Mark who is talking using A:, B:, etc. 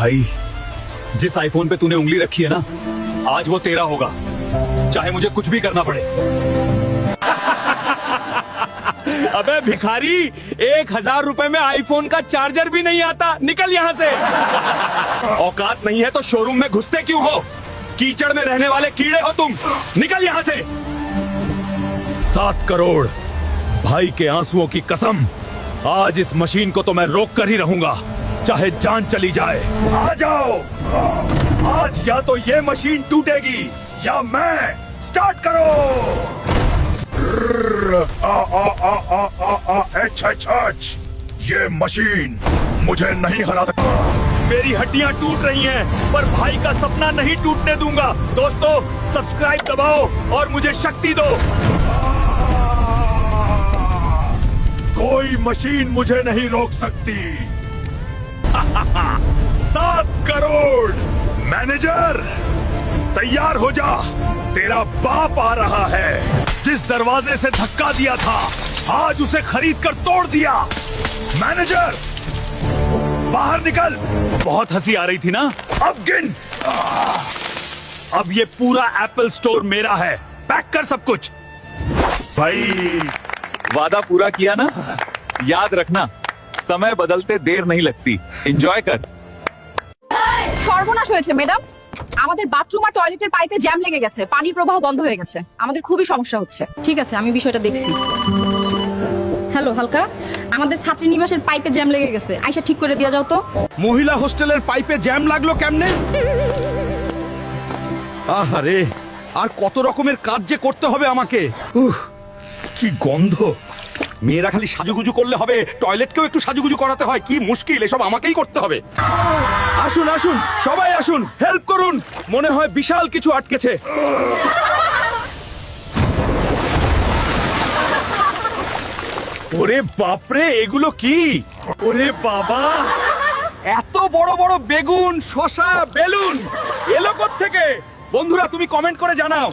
A: भाई, जिस आईफोन पे तूने उंगली रखी है ना, आज वो तेरा होगा, चाहे मुझे कुछ भी करना पड़े।
B: अबे भिखारी, 1000 रुपए में आईफोन का चार्जर भी नहीं आता, निकल यहाँ से।
A: औकात नहीं है तो शोरूम में घुसते क्यों हो? कीचड़ में रहने वाले कीड़े हो तुम, निकल यहाँ से। 7 करोड़ भाई के आंसुओं की कसम, आज इस मशीन को तो मैं रोक कर ही रहूंगा, चाहे जान चली जाए। आ जाओ, आज या तो ये मशीन टूटेगी या मैं। स्टार्ट करो। ये मशीन मुझे नहीं हरा सकती। मेरी हड्डियां टूट रही हैं, पर भाई का सपना नहीं टूटने दूंगा। दोस्तों, सब्सक्राइब दबाओ और मुझे शक्ति दो। कोई मशीन मुझे नहीं रोक सकती। 7 करोड़। मैनेजर, तैयार हो जा, तेरा बाप आ रहा है। जिस दरवाजे से धक्का दिया था, आज उसे खरीद कर तोड़ दिया। मैनेजर, बाहर निकल। बहुत हंसी आ रही थी ना? अब गिन। अब ये पूरा एप्पल स्टोर मेरा है। पैक कर सब कुछ। भाई, वादा पूरा किया ना? याद रखना, समय बदलते देर नहीं लगती। एंजॉय कर।
C: সর্বনাশ হয়েছে ম্যাডাম, আমাদের বাথরুম আর টয়লেটের পাইপে জ্যাম লেগে গেছে, পানির প্রবাহ বন্ধ হয়ে গেছে, আমাদের খুবই সমস্যা হচ্ছে। ঠিক আছে, আমি বিষয়টা দেখছি। হ্যালো হালকা, আমাদের ছাত্রী নিবাসের পাইপে জ্যাম লেগে গেছে, আইসা ঠিক করে দিয়া যাও তো।
D: মহিলা হোস্টেলের পাইপে জ্যাম লাগলো কেমনে? আহারে, আর কত রকমের কাজ যে করতে হবে আমাকে। কি গন্ধ। মেয়েরা খালি সাজুগুজু করলে হবে, টয়লেটকেও একটু সাজুগুজু করাতে হয়। কি মুশকিল, এসব আমাকেই করতে হবে।
B: আসুন আসুন, সবাই আসুন, হেল্প করুন। মনে হয় বিশাল কিছু আটকেছে। ওরে বাপরে, এগুলো কি? ওরে বাবা, এত বড় বড় বেগুন, শসা, বেলুন এলো কোত্থেকে? বন্ধুরা, তুমি কমেন্ট করে জানাও।